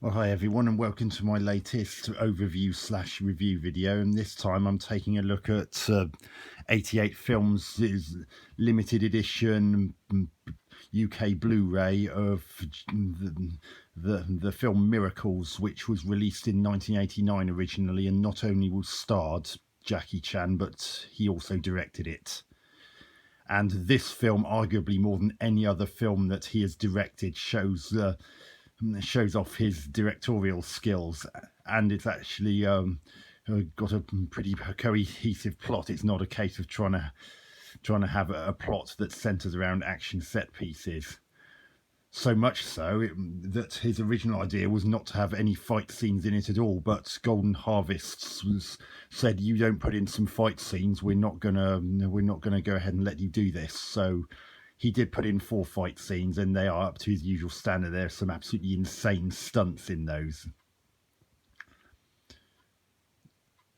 Well, hi everyone, and welcome to my latest overview / review video. And this time I'm taking a look at 88 Films' limited edition UK Blu-ray of the film Miracles, which was released in 1989 originally, and not only was starred Jackie Chan, but he also directed it. And this film, arguably more than any other film that he has directed, shows off his directorial skills, and it's actually got a pretty cohesive plot. It's not a case of trying to have a plot that centers around action set pieces. So much so that his original idea was not to have any fight scenes in it at all, but Golden Harvests said, "You don't put in some fight scenes, we're not gonna go ahead and let you do this." So he did put in 4 fight scenes, and they are up to his usual standard. There are some absolutely insane stunts in those.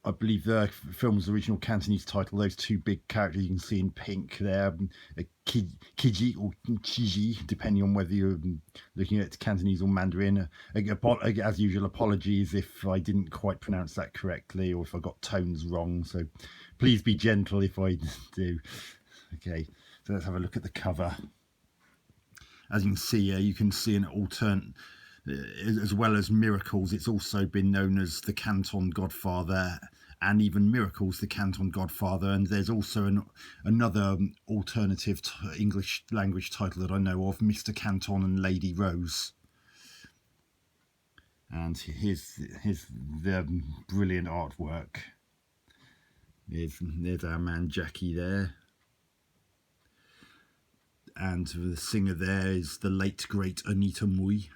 I believe the film's original Cantonese title, those 2 big characters you can see in pink there, Kiji or Chiji, depending on whether you're looking at Cantonese or Mandarin. As usual, apologies if I didn't quite pronounce that correctly or if I got tones wrong, so please be gentle if I do. Okay, so let's have a look at the cover. As you can see an alternate, as well as Miracles, it's also been known as The Canton Godfather, and even Miracles, The Canton Godfather. And there's also another alternative English language title that I know of, Mr. Canton and Lady Rose. And here's the brilliant artwork. There's our man Jackie there. And the singer there is the late great Anita Mui.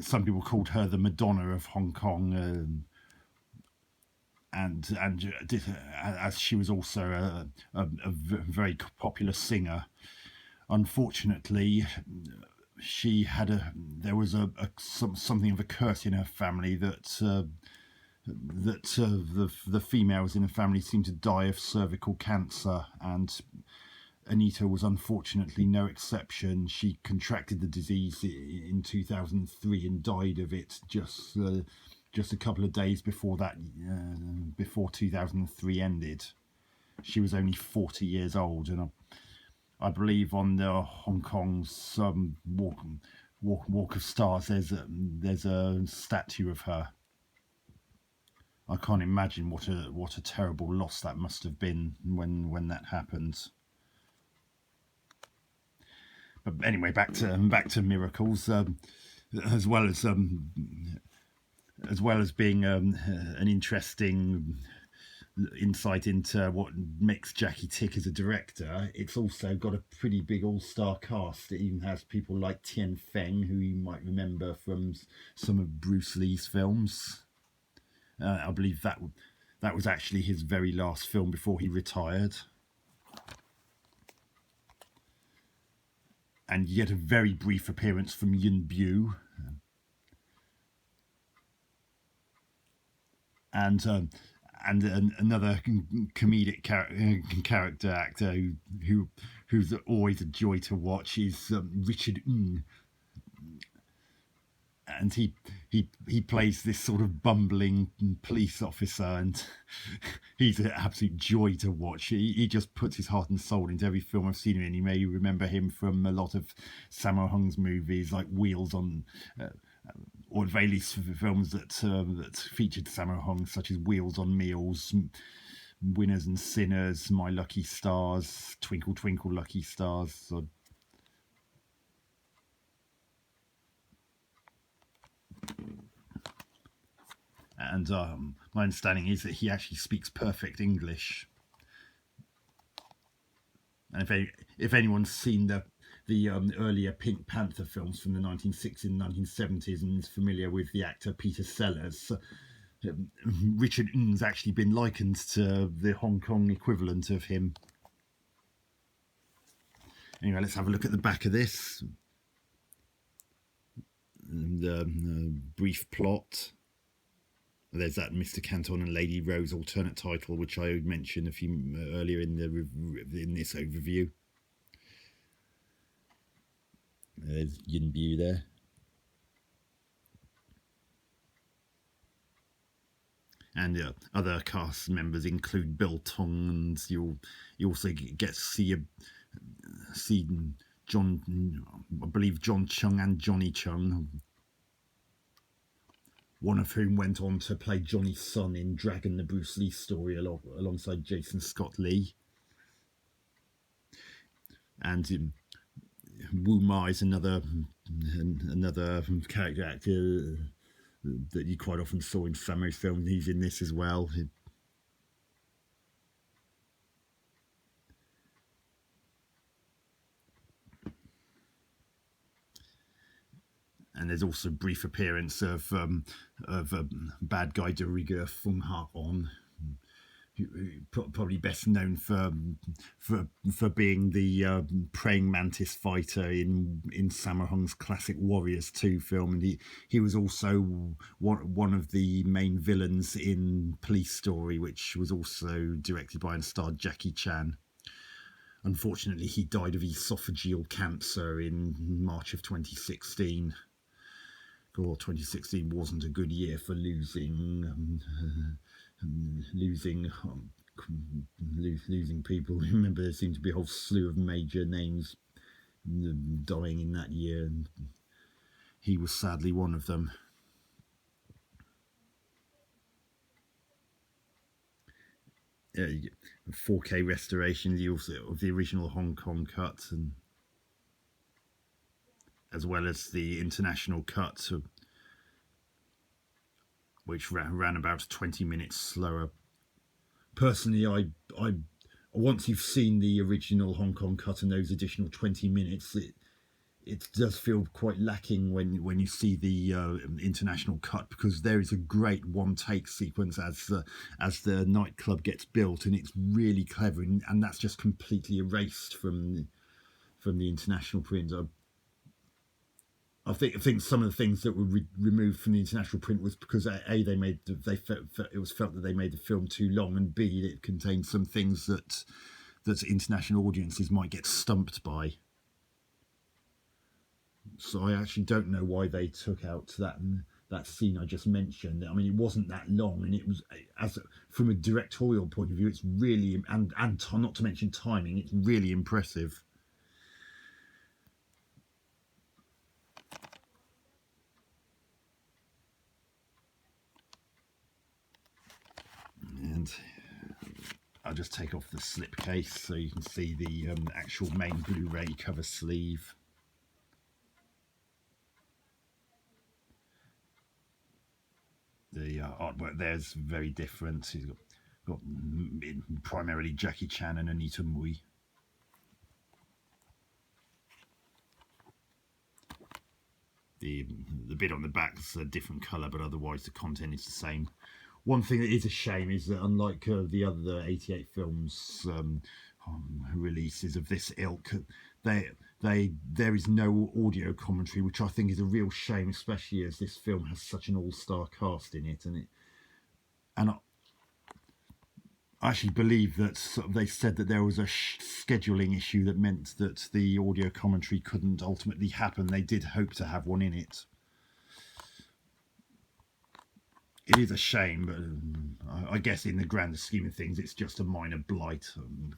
Some people called her the Madonna of Hong Kong, and as she was also a very popular singer. Unfortunately, there was something of a curse in her family that the females in the family seemed to die of cervical cancer, and Anita was unfortunately no exception. She contracted the disease in 2003 and died of it just a couple of days before before 2003 ended. She was only 40 years old, and I believe on the Hong Kong's Walk of Stars there's a statue of her. I can't imagine what a terrible loss that must have been when that happened. But anyway, back to Miracles. As well as being an interesting insight into what makes Jackie tick as a director, it's also got a pretty big all-star cast. It even has people like Tien Feng, who you might remember from some of Bruce Lee's films. I believe that was actually his very last film before he retired. And you get a very brief appearance from Yun Bu. And another comedic character actor who's always a joy to watch is Richard Ng. And he plays this sort of bumbling police officer, and he's an absolute joy to watch. He just puts his heart and soul into every film I've seen him in. You may remember him from a lot of Sammo Hung's movies like Wheels on, or various films that featured Sammo Hung, such as Wheels on Meals, Winners and Sinners, My Lucky Stars, Twinkle Twinkle Lucky Stars. So, and my understanding is that he actually speaks perfect English. And if anyone's seen the earlier Pink Panther films from the 1960s and 1970s and is familiar with the actor Peter Sellers, Richard Ng's actually been likened to the Hong Kong equivalent of him. Anyway, let's have a look at the back of this. The brief plot. There's that Mr. Canton and Lady Rose alternate title, which I mentioned a few earlier in this overview. There's Yun Bu there. And other cast members include Bill Tong, and you also get to see John, I believe John Chung and Johnny Chung, one of whom went on to play Johnny's son in Dragon, the Bruce Lee story, alongside Jason Scott Lee. And Wu Ma is another character actor that you quite often saw in samurai films. He's in this as well. And there's also a brief appearance of bad guy Doriga Fung Ha On, probably best known for being the praying mantis fighter in Sammo Hung's classic Warriors 2 film, and he was also one of the main villains in Police Story, which was also directed by and starred Jackie Chan. Unfortunately, he died of esophageal cancer in March of 2016. 2016 wasn't a good year for losing people. Remember, there seemed to be a whole slew of major names dying in that year, and he was sadly one of them. You get 4K restorations of the original Hong Kong cut, and as well as the international cut, which ran about 20 minutes slower. Personally, I once you've seen the original Hong Kong cut and those additional 20 minutes, it does feel quite lacking when you see the international cut, because there is a great one-take sequence as the nightclub gets built, and it's really clever, and that's just completely erased from the international print. I think some of the things that were removed from the international print was because it was felt that they made the film too long, and B, it contained some things that international audiences might get stumped by. So I actually don't know why they took out that scene I just mentioned. I mean, it wasn't that long, and it was, from a directorial point of view, it's really, and not to mention timing, it's really impressive. And I'll just take off the slipcase so you can see the actual main Blu-ray cover sleeve. The artwork there's very different. He's got primarily Jackie Chan and Anita Mui. The bit on the back is a different colour, but otherwise the content is the same. One thing that is a shame is that, unlike the other 88 films releases of this ilk, there is no audio commentary, which I think is a real shame, especially as this film has such an all-star cast in it, and I actually believe that they said that there was a scheduling issue that meant that the audio commentary couldn't ultimately happen. They did hope to have one in it. It is a shame, but I guess in the grander scheme of things, it's just a minor blight,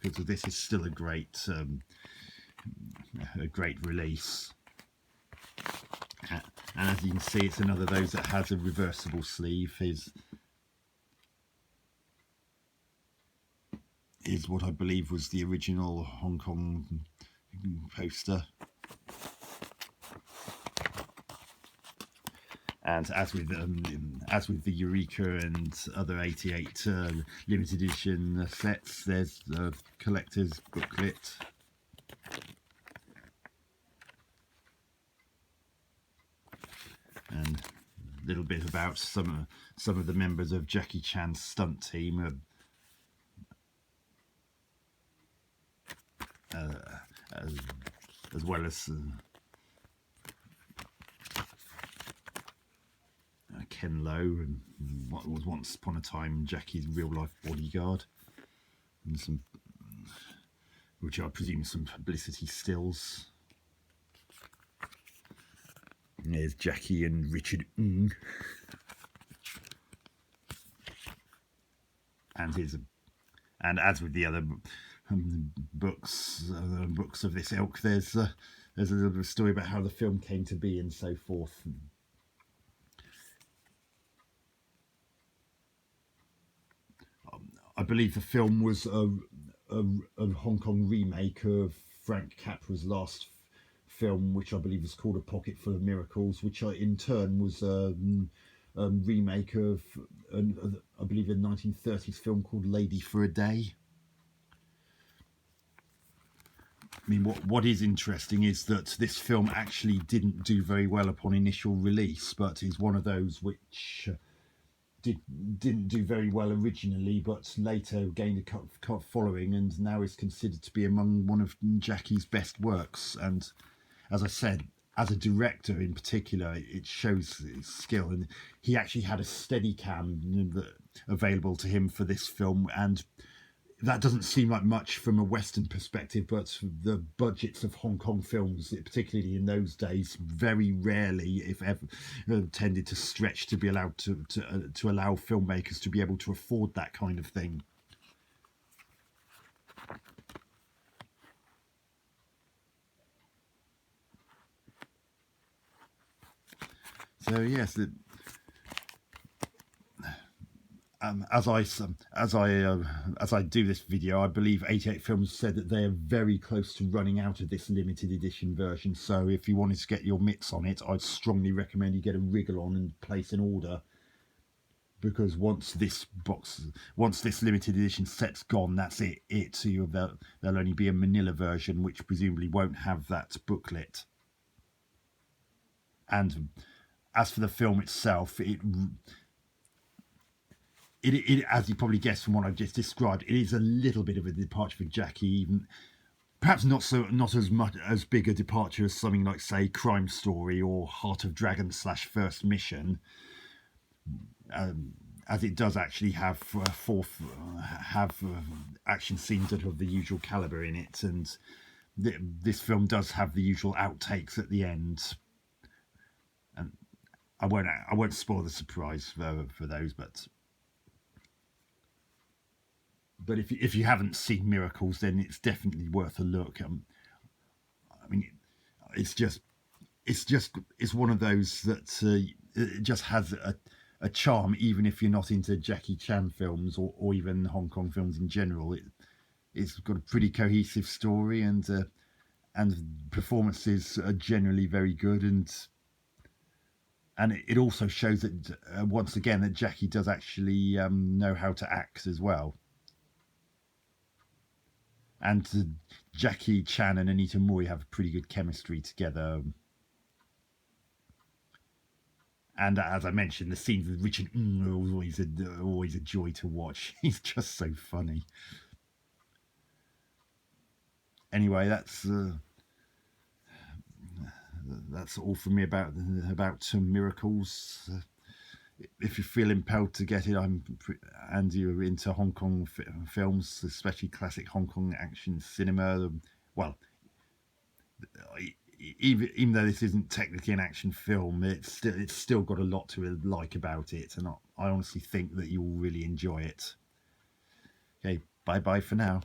because this is still a great release. And as you can see, it's another of those that has a reversible sleeve. Is what I believe was the original Hong Kong poster. And as with the Eureka and other 88 limited edition sets, there's the collector's booklet. And a little bit about some of the members of Jackie Chan's stunt team. As well as Ken Lo, and what was once upon a time Jackie's real-life bodyguard, and some, which I presume some publicity stills. And there's Jackie and Richard Ng. and as with the other books of this ilk, there's a little bit of story about how the film came to be and so forth. I believe the film was a Hong Kong remake of Frank Capra's last film, which I believe was called A Pocket Full of Miracles, which in turn was a remake of, I believe, a 1930s film called Lady for a Day. I mean, what is interesting is that this film actually didn't do very well upon initial release, but is one of those which didn't do very well originally, but later gained a cult following, and now is considered to be among one of Jackie's best works. And as I said, as a director in particular, it shows his skill, and he actually had a Steadicam available to him for this film, and that doesn't seem like much from a Western perspective, but the budgets of Hong Kong films, particularly in those days, very rarely, if ever, tended to stretch to be allowed to allow filmmakers to be able to afford that kind of thing. So yes, as I do this video, I believe 88 Films said that they are very close to running out of this limited edition version. So if you wanted to get your mitts on it, I'd strongly recommend you get a wriggle on and place an order, because once this limited edition set's gone, that's it. There'll only be a Manila version, which presumably won't have that booklet. And as for the film itself, it, as you probably guessed from what I've just described, it is a little bit of a departure for Jackie, even perhaps not as big a departure as something like, say, Crime Story or Heart of Dragon / First Mission, as it does actually have action scenes that are of the usual caliber in it, and this film does have the usual outtakes at the end. And I won't spoil the surprise for those, but if you haven't seen Miracles, then it's definitely worth a look. I mean, it's one of those that it just has a charm, even if you're not into Jackie Chan films or even Hong Kong films in general. It's got a pretty cohesive story, and performances are generally very good, and it also shows that once again that Jackie does actually know how to act as well. And Jackie Chan and Anita Mui have a pretty good chemistry together. And as I mentioned, the scenes with Richard are always a joy to watch. He's just so funny. Anyway, that's all from me about Miracles. If you feel impelled to get it, and you're into Hong Kong films, especially classic Hong Kong action cinema, well, even though this isn't technically an action film, it's still got a lot to like about it, and I honestly think that you will really enjoy it. Okay, bye for now.